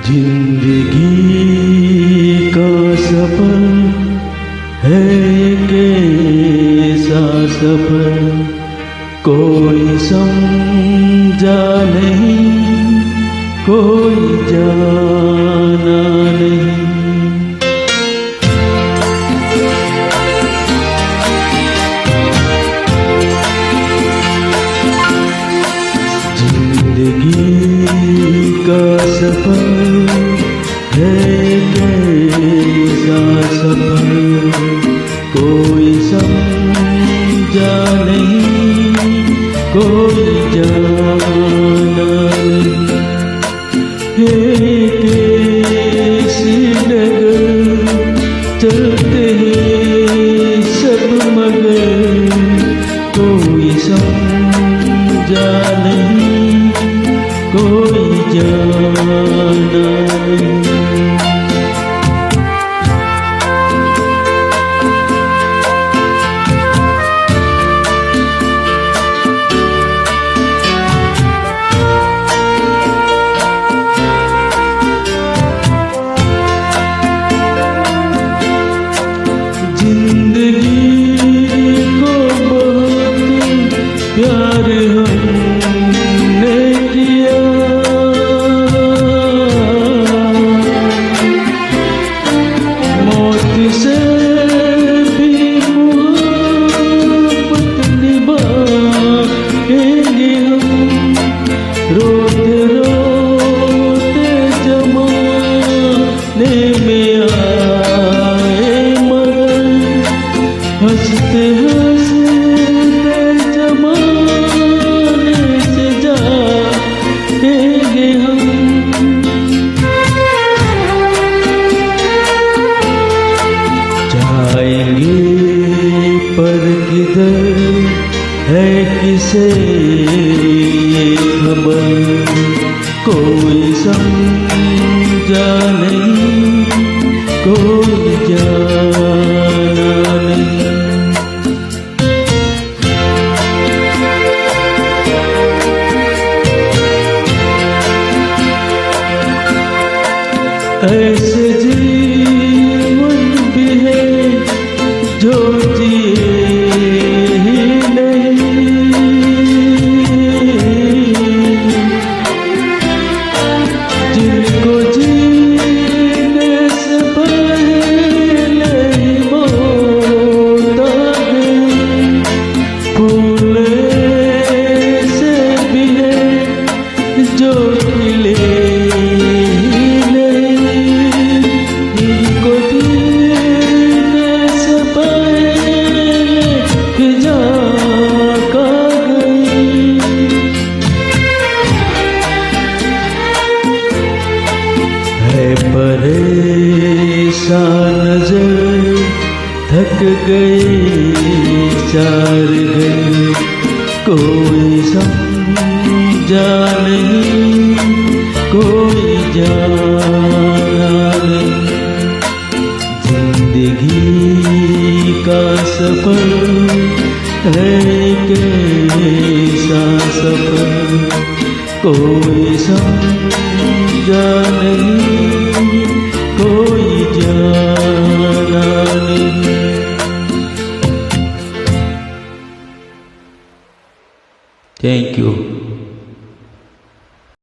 जिंदगी का सफर है कैसा सफर, कोई समझा नहीं, कोई जाना नहीं। जिंदगी का सफर है कैसा सफर, कोई समझा नहीं, कोई जाना नहीं। है कैसी डगर चलते हैं सब मगर, कोई समझा नहीं, कोई जाना नहीं। जिंदगी को बहुत प्यार हमने किया, मौत से भी मोहब्बत निभाएंगे हम। रोते रोते जमाने में आए मगर, हंसते हंसते जमाने से जाएंगे हम। जाएंगे पर किधर है किसे खबर, कोई समझा नहीं, कोई जाना नहीं। ऐसे जीवन भी है जो जिए ही नहीं, जिनको जीने से पहले ही मौत आ गई। फूल से भी है जो खिले परेशान नजर थक गए चार गए, कोई समझा नहीं, कोई जाना नहीं। जिंदगी का सफर है कैसा सफर, कोई समझा नहीं, कोई जाना नहीं। Thank you.